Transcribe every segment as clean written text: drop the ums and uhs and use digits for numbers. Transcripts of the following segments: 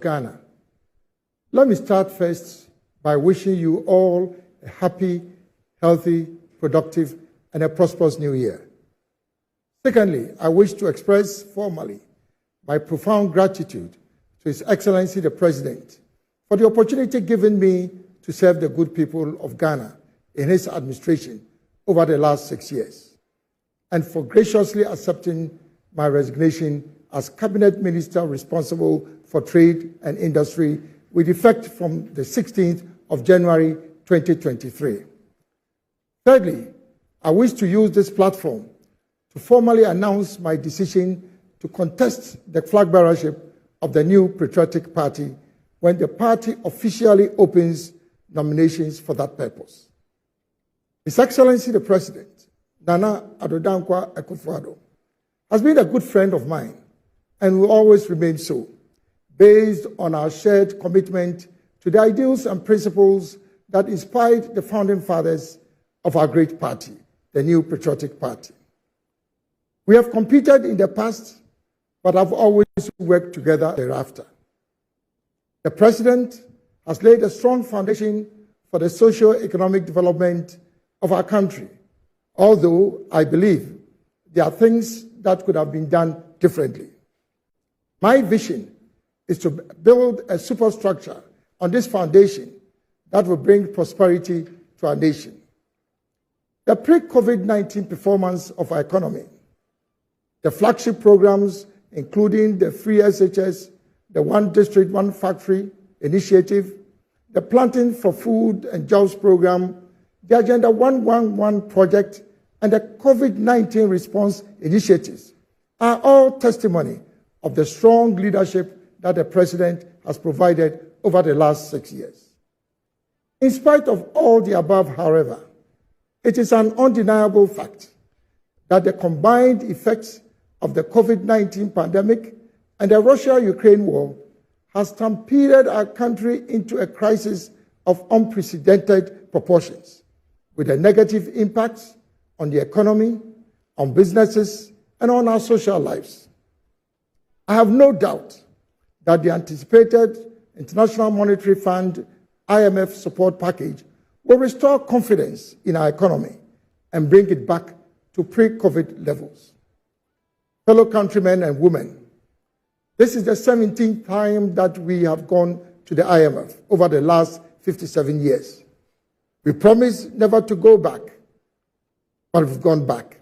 Ghana. Let me start first by wishing you all a happy, healthy, productive, and a prosperous new year. Secondly, I wish to express formally my profound gratitude to His Excellency the President for the opportunity given me to serve the good people of Ghana in his administration over the last 6 years, and for graciously accepting my resignation as Cabinet Minister responsible for trade and industry with effect from the 16th of January 2023. Thirdly, I wish to use this platform to formally announce my decision to contest the flag bearership of the new Patriotic Party when the party officially opens nominations for that purpose. His Excellency the President, Nana Addo Akufo-Addo, has been a good friend of mine and will always remain so, based on our shared commitment to the ideals and principles that inspired the founding fathers of our great party, the new Patriotic Party. We have competed in the past, but have always worked together thereafter. The President has laid a strong foundation for the socio-economic development of our country, although I believe there are things that could have been done differently. My vision is to build a superstructure on this foundation that will bring prosperity to our nation. The pre-COVID-19 performance of our economy, the flagship programs including the free SHS, the One District, One Factory initiative, the Planting for Food and Jobs program, the Agenda 111 project, and the COVID-19 response initiatives are all testimony of the strong leadership that the President has provided over the last 6 years. In spite of all the above, however, it is an undeniable fact that the combined effects of the COVID-19 pandemic and the Russia-Ukraine war has stampeded our country into a crisis of unprecedented proportions, with the negative impacts on the economy, on businesses, and on our social lives. I have no doubt that the anticipated International Monetary Fund IMF support package will restore confidence in our economy and bring it back to pre-COVID levels. Fellow countrymen and women, this is the 17th time that we have gone to the IMF over the last 57 years. We promised never to go back, but we've gone back.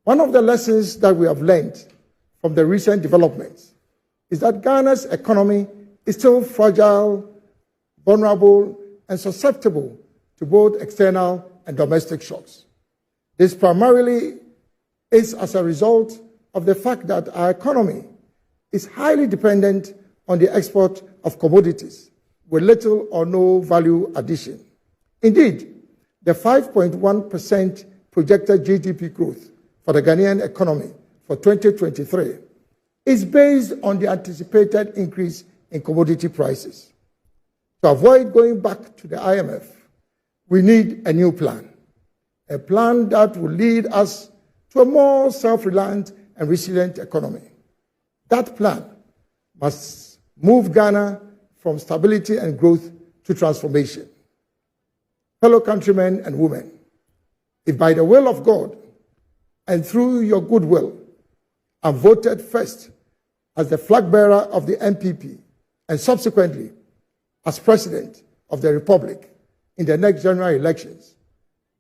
One of the lessons that we have learned from the recent developments is that Ghana's economy is still fragile, vulnerable, and susceptible to both external and domestic shocks. This primarily is as a result of the fact that our economy is highly dependent on the export of commodities with little or no value addition. Indeed, the 5.1% projected GDP growth for the Ghanaian economy for 2023 is based on the anticipated increase in commodity prices. To avoid going back to the IMF, we need a new plan, a plan that will lead us to a more self-reliant and resilient economy. That plan must move Ghana from stability and growth to transformation. Fellow countrymen and women, if by the will of God and through your goodwill, I'm voted first as the flag bearer of the NPP and subsequently as President of the Republic in the next general elections,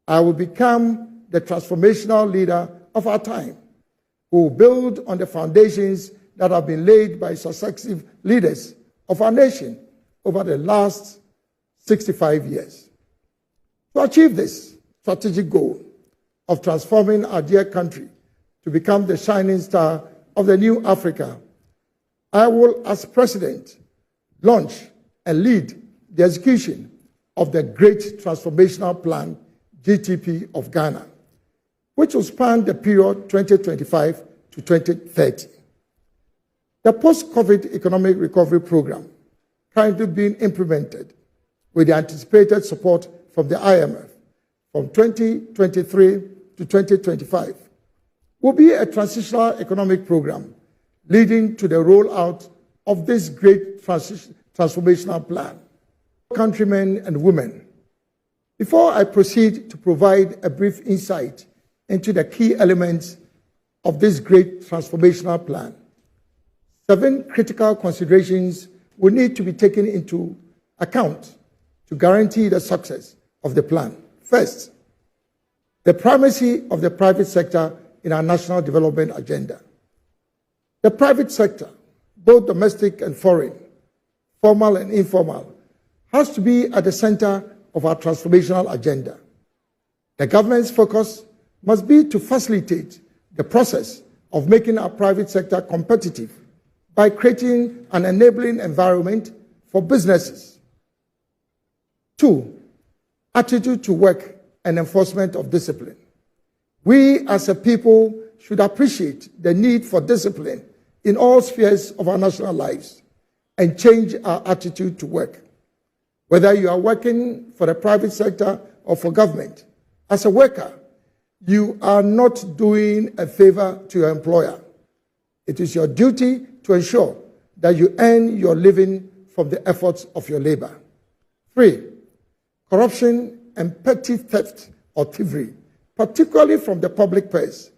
I will become the transformational leader of our time, who will build on the foundations that have been laid by successive leaders of our nation over the last 65 years. To achieve this strategic goal of transforming our dear country to become the shining star of the new Africa, I will, as President, launch and lead the execution of the Great Transformational Plan, GTP of Ghana, which will span the period 2025 to 2030. The post-COVID economic recovery program, currently being implemented with the anticipated support from the IMF from 2023 to 2025, will be a transitional economic program leading to the rollout of this great transformational plan. Countrymen and women, before I proceed to provide a brief insight into the key elements of this great transformational plan, 7 critical considerations will need to be taken into account to guarantee the success of the plan. First, the primacy of the private sector in our national development agenda. The private sector, both domestic and foreign, formal and informal, has to be at the center of our transformational agenda. The government's focus must be to facilitate the process of making our private sector competitive by creating an enabling environment for businesses. 2, attitude to work and enforcement of discipline. We as a people should appreciate the need for discipline in all spheres of our national lives and change our attitude to work. Whether you are working for the private sector or for government, as a worker, you are not doing a favor to your employer. It is your duty to ensure that you earn your living from the efforts of your labor. 3, corruption and petty theft or thievery, particularly from the public purse,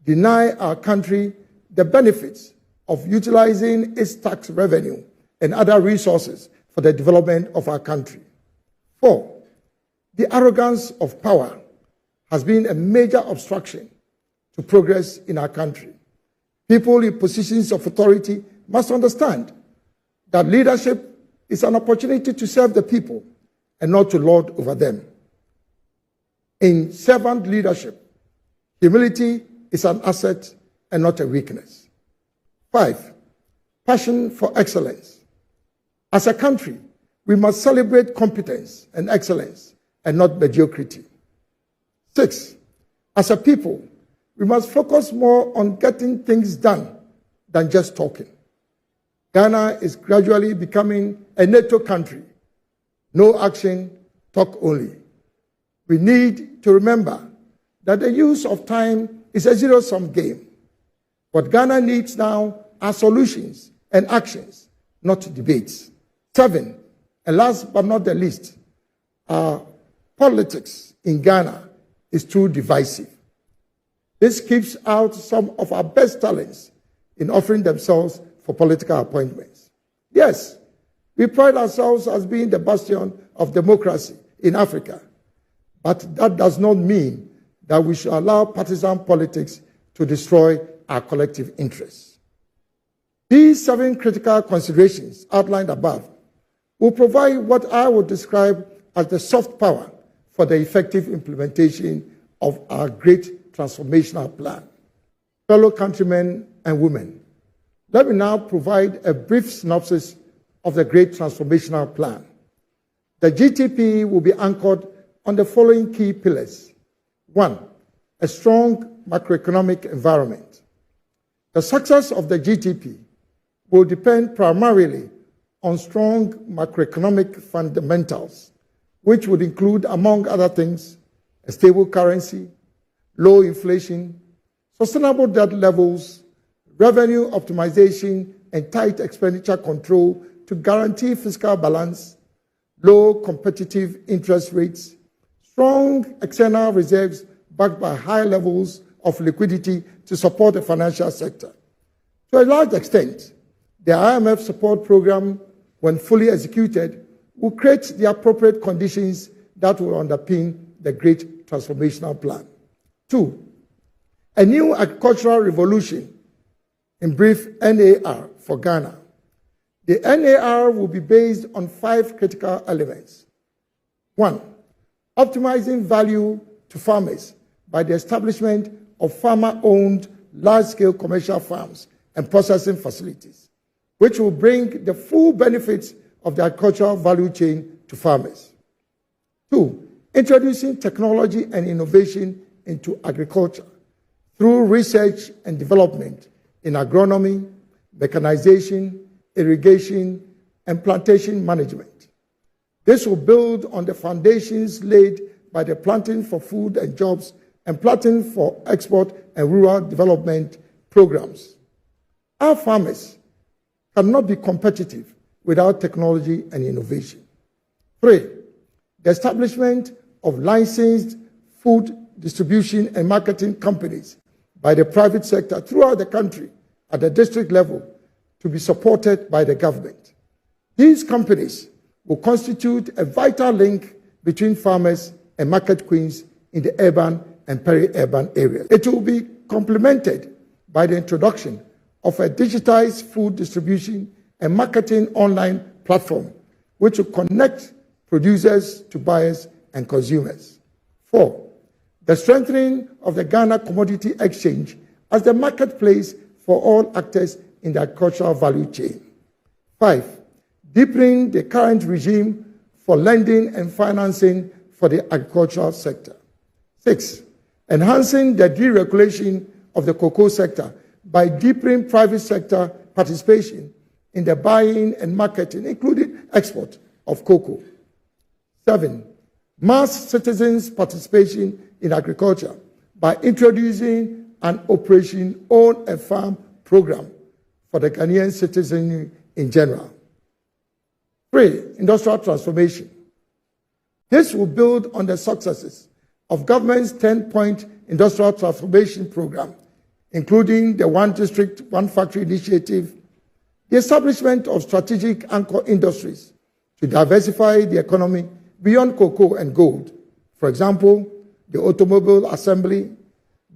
deny our country the benefits of utilizing its tax revenue and other resources for the development of our country. 4, the arrogance of power has been a major obstruction to progress in our country. People in positions of authority must understand that leadership is an opportunity to serve the people and not to lord over them. In servant leadership, humility is an asset and not a weakness. 5, passion for excellence. As a country, we must celebrate competence and excellence and not mediocrity. 6, as a people, we must focus more on getting things done than just talking. Ghana is gradually becoming a NATO country. No action, talk only. We need to remember that the use of time is a zero-sum game. What Ghana needs now are solutions and actions, not debates. 7, and last but not the least, politics in Ghana is too divisive. This keeps out some of our best talents in offering themselves for political appointments. Yes, we pride ourselves as being the bastion of democracy in Africa, but that does not mean that we should allow partisan politics to destroy our collective interests. These 7 critical considerations outlined above will provide what I would describe as the soft power for the effective implementation of our great transformational plan. Fellow countrymen and women, let me now provide a brief synopsis of the great transformational plan. The GTP will be anchored on the following key pillars. 1, a strong macroeconomic environment. The success of the GTP will depend primarily on strong macroeconomic fundamentals, which would include, among other things, a stable currency, low inflation, sustainable debt levels, revenue optimization, and tight expenditure control to guarantee fiscal balance, low competitive interest rates, strong external reserves backed by high levels of liquidity to support the financial sector. To a large extent, the IMF support program, when fully executed, will create the appropriate conditions that will underpin the great transformational plan. 2, a new agricultural revolution, in brief, NAR for Ghana. The NAR will be based on 5 critical elements. 1, optimizing value to farmers by the establishment of farmer-owned large-scale commercial farms and processing facilities, which will bring the full benefits of the agricultural value chain to farmers. 2, introducing technology and innovation into agriculture through research and development in agronomy, mechanization, irrigation, and plantation management. This will build on the foundations laid by the Planting for Food and Jobs and Planting for Export and Rural Development programs. Our farmers cannot be competitive without technology and innovation. 3, the establishment of licensed food distribution and marketing companies by the private sector throughout the country at the district level to be supported by the government. These companies will constitute a vital link between farmers and market queens in the urban and peri-urban areas. It will be complemented by the introduction of a digitized food distribution and marketing online platform, which will connect producers to buyers and consumers. 4, the strengthening of the Ghana Commodity Exchange as the marketplace for all actors in the agricultural value chain. 5, deepening the current regime for lending and financing for the agricultural sector. 6, enhancing the deregulation of the cocoa sector by deepening private sector participation in the buying and marketing, including export of cocoa. 7, mass citizens' participation in agriculture by introducing an Operation Own a Farm program for the Ghanaian citizenry in general. 3, industrial transformation. This will build on the successes of government's 10-point industrial transformation program, including the One District, One Factory initiative, the establishment of strategic anchor industries to diversify the economy beyond cocoa and gold. For example, the automobile assembly,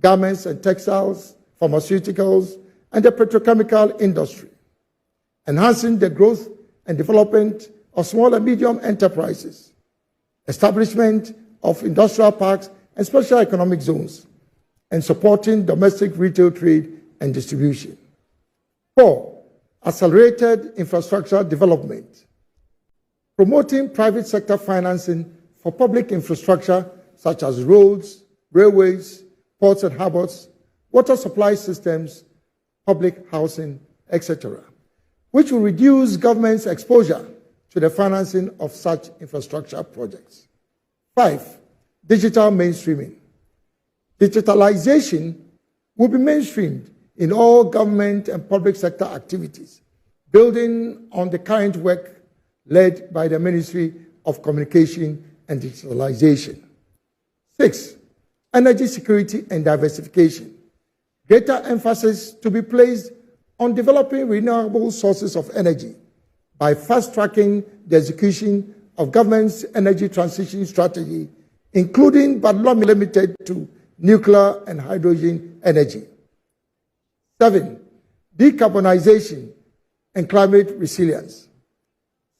garments and textiles, pharmaceuticals, and the petrochemical industry. Enhancing the growth and development of small and medium enterprises. Establishment of industrial parks and special economic zones, and supporting domestic retail trade and distribution. 4, accelerated infrastructure development. Promoting private sector financing for public infrastructure such as roads, railways, ports and harbors, water supply systems, public housing, etc., which will reduce government's exposure to the financing of such infrastructure projects. 5, digital mainstreaming. Digitalization will be mainstreamed in all government and public sector activities, building on the current work led by the Ministry of Communication and Digitalization. 6, energy security and diversification. Greater emphasis to be placed on developing renewable sources of energy by fast-tracking the execution of government's energy transition strategy, including but not limited to nuclear and hydrogen energy. 7, decarbonization and climate resilience.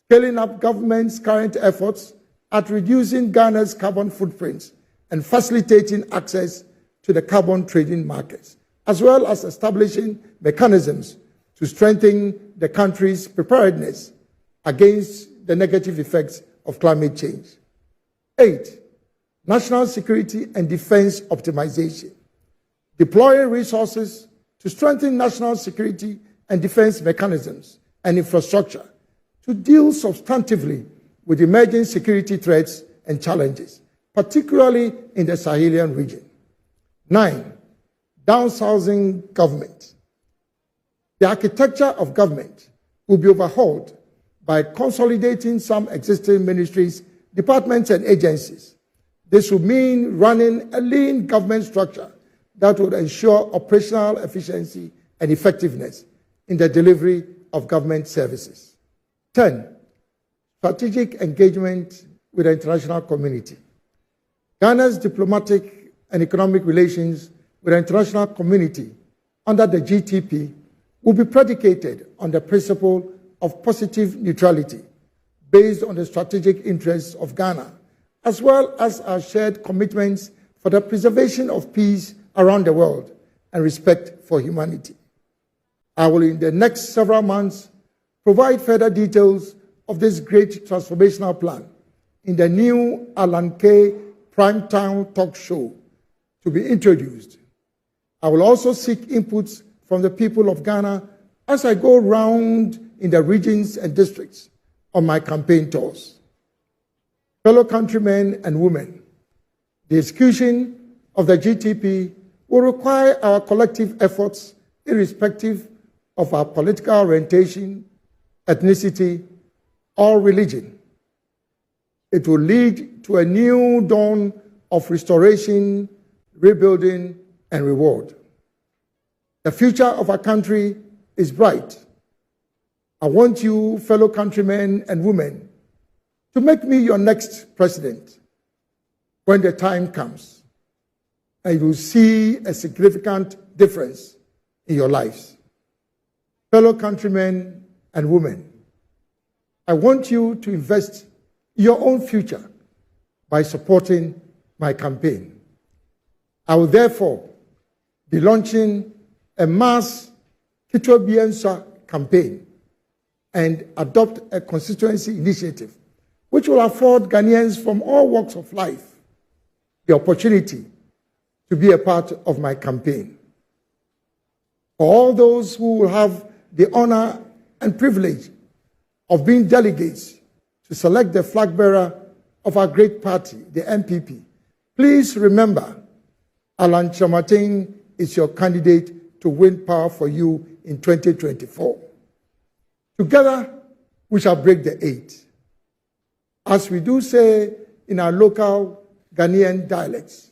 Scaling up government's current efforts at reducing Ghana's carbon footprints and facilitating access to the carbon trading markets, as well as establishing mechanisms to strengthen the country's preparedness against the negative effects of climate change. 8, national security and defense optimization. Deploying resources to strengthen national security and defense mechanisms and infrastructure to deal substantively with emerging security threats and challenges, particularly in the Sahelian region. 9, downsizing government. The architecture of government will be overhauled by consolidating some existing ministries, departments, and agencies. This will mean running a lean government structure that would ensure operational efficiency and effectiveness in the delivery of government services. 10, strategic engagement with the international community. Ghana's diplomatic and economic relations with the international community under the GTP will be predicated on the principle of positive neutrality based on the strategic interests of Ghana, as well as our shared commitments for the preservation of peace around the world and respect for humanity. I will, in the next several months, provide further details of this great transformational plan in the new Alan Kay Primetime Talk Show to be introduced. I will also seek inputs from the people of Ghana as I go round in the regions and districts on my campaign tours. Fellow countrymen and women, the execution of the GTP will require our collective efforts irrespective of our political orientation, ethnicity, or religion. It will lead to a new dawn of restoration, rebuilding, and reward. The future of our country is bright. I want you, fellow countrymen and women, to make me your next president when the time comes, and you will see a significant difference in your lives. Fellow countrymen and women, I want you to invest in your own future by supporting my campaign. I will therefore be launching a mass Kitwa campaign and adopt a constituency initiative which will afford Ghanaians from all walks of life the opportunity to be a part of my campaign. For all those who will have the honor and privilege of being delegates to select the flag bearer of our great party, the MPP, please remember Alan Chamatin is your candidate to win power for you in 2024. Together, we shall break the eight. As we do say in our local Ghanaian dialects,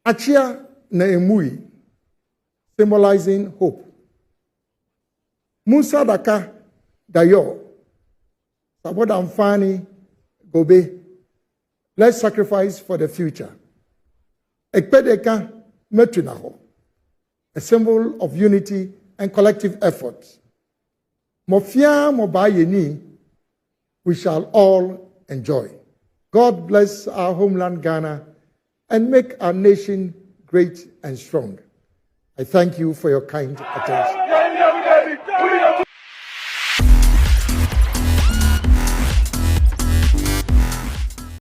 Achia na emui, symbolizing hope. Musa daka dayo, sabodamfani gobe. Let's sacrifice for the future. Ekpedeka metunaho, a symbol of unity and collective effort. Mofia mobayeni, we shall all enjoy. God bless our homeland Ghana and make our nation great and strong. I thank you for your kind attention.